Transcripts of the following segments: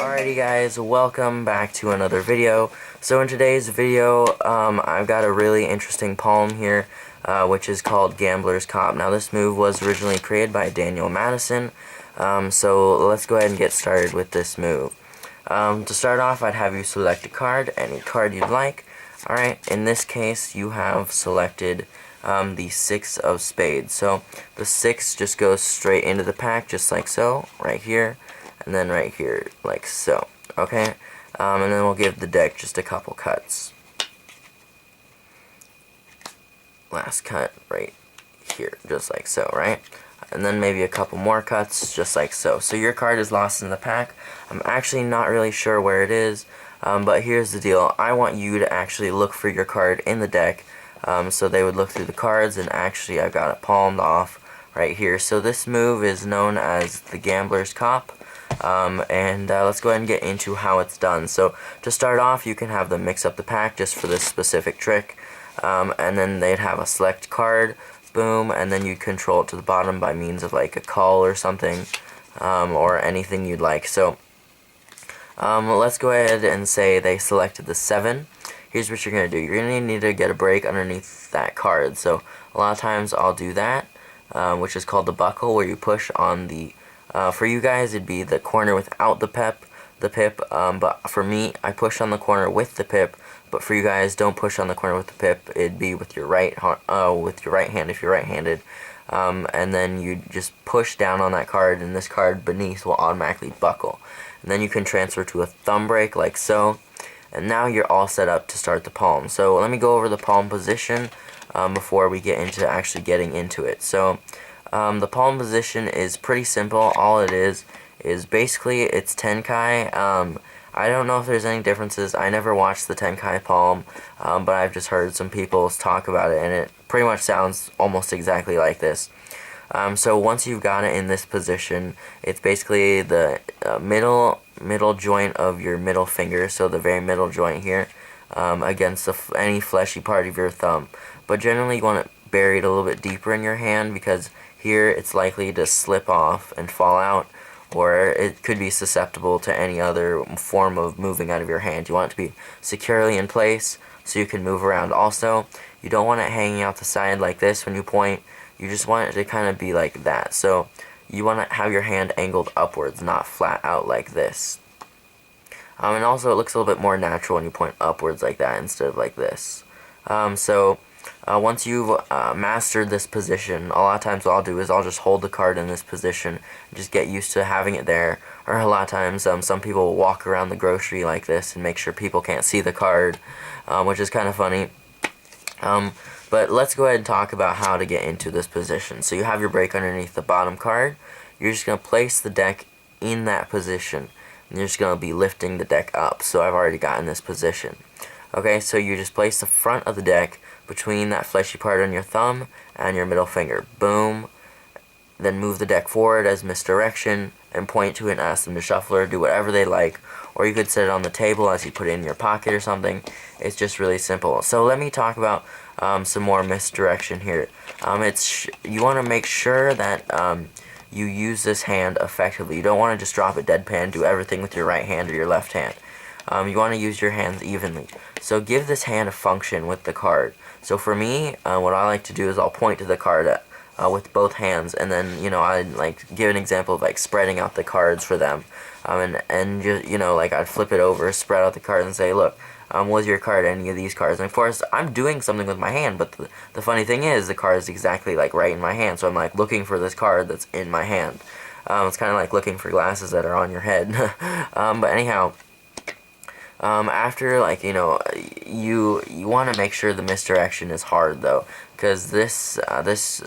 Alrighty guys, welcome back to another video. So in today's video, I've got a really interesting palm here, which is called Gambler's Cop. Now this move was originally created by Daniel Madison, so let's go ahead and get started with this move. To start off, I'd have you select a card, any card you'd like. Alright, in this case, you have selected the 6 of spades. So the 6 just goes straight into the pack, just like so, right here. And then right here, like so, okay? And then we'll give the deck just a couple cuts. Last cut right here, just like so, right? And then maybe a couple more cuts, just like so. So your card is lost in the pack. I'm actually not really sure where it is, but here's the deal. I want you to actually look for your card in the deck, so they would look through the cards, and actually I've got it palmed off right here. So this move is known as the Gambler's Cop. Let's go ahead and get into how it's done. So to start off, you can have them mix up the pack just for this specific trick, and then they'd have a select card, boom, and then you'd control it to the bottom by means of like a call or something, or anything you'd like. So let's go ahead and say they selected the 7. Here's what you're going to do. You're going to need to get a break underneath that card. So a lot of times I'll do that, which is called the buckle, where you push on the for you guys, it'd be the corner without the pip, but for me, I push on the corner with the pip, but for you guys, don't push on the corner with the pip. It'd be with your right hand if you're right-handed, and then you just push down on that card, and this card beneath will automatically buckle. And then you can transfer to a thumb break like so, and now you're all set up to start the palm. So let me go over the palm position before we get into actually getting into it. So the palm position is pretty simple. All it is basically it's Tenkai. I don't know if there's any differences. I never watched the Tenkai palm, but I've just heard some people talk about it, and it pretty much sounds almost exactly like this. So once you've got it in this position, it's basically the middle joint of your middle finger, so the very middle joint here, against any fleshy part of your thumb. But generally you want it buried a little bit deeper in your hand, because here it's likely to slip off and fall out, or it could be susceptible to any other form of moving out of your hand. You want it to be securely in place so you can move around. Also, you don't want it hanging out the side like this when you point. You just want it to kind of be like that. So you want to have your hand angled upwards, not flat out like this. And also it looks a little bit more natural when you point upwards like that instead of like this. Once you've mastered this position, a lot of times what I'll do is I'll just hold the card in this position and just get used to having it there. Or a lot of times some people will walk around the grocery like this and make sure people can't see the card, which is kind of funny. But let's go ahead and talk about how to get into this position. So you have your break underneath the bottom card. You're just going to place the deck in that position, and you're just going to be lifting the deck up. So I've already gotten this position. Okay, so you just place the front of the deck between that fleshy part on your thumb and your middle finger. Boom. Then move the deck forward as misdirection and point to it and ask them to shuffle or do whatever they like. Or you could set it on the table as you put it in your pocket or something. It's just really simple. So let me talk about some more misdirection here. You want to make sure that you use this hand effectively. You don't want to just drop it deadpan, do everything with your right hand or your left hand. You want to use your hands evenly. So give this hand a function with the card. So for me, what I like to do is I'll point to the card with both hands, and then I like give an example of like spreading out the cards for them, and just like I'd flip it over, spread out the cards, and say, look, was your card any of these cards? And of course I'm doing something with my hand, but the funny thing is the card is exactly like right in my hand, so I'm like looking for this card that's in my hand. It's kind of like looking for glasses that are on your head. But anyhow. After, like, you want to make sure the misdirection is hard, though, because this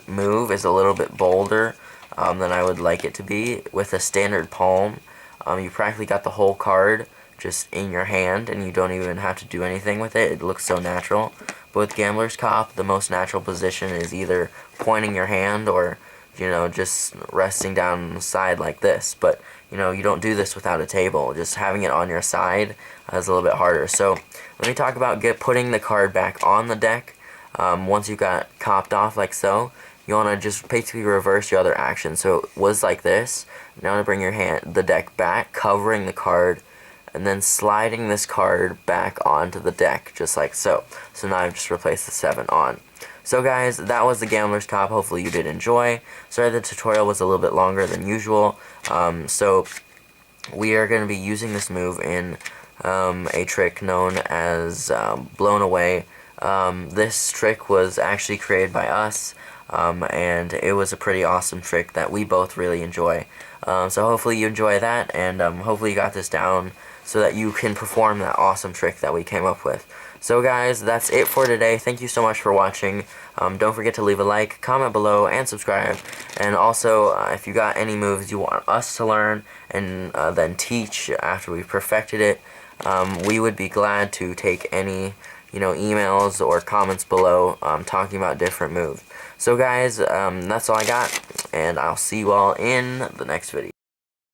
move is a little bit bolder than I would like it to be. With a standard palm, you practically got the whole card just in your hand, and you don't even have to do anything with it. It looks so natural. But with Gambler's Cop, the most natural position is either pointing your hand or just resting down on the side like this. But you don't do this without a table. Just having it on your side is a little bit harder. So let me talk about putting the card back on the deck. Once you got copped off like so, you want to just basically reverse your other action. So it was like this. Now to bring the deck back, covering the card and then sliding this card back onto the deck, just like so. So now I've just replaced the 7 on. So guys, that was the Gambler's Top. Hopefully you did enjoy. Sorry the tutorial was a little bit longer than usual. So we are going to be using this move in a trick known as Blown Away. This trick was actually created by us, and it was a pretty awesome trick that we both really enjoy. So hopefully you enjoy that, and hopefully you got this down so that you can perform that awesome trick that we came up with. So guys, that's it for today. Thank you so much for watching. Don't forget to leave a like, comment below, and subscribe. And also, if you got any moves you want us to learn and then teach after we've perfected it, we would be glad to take any emails or comments below talking about different moves. So guys, that's all I got, and I'll see you all in the next video.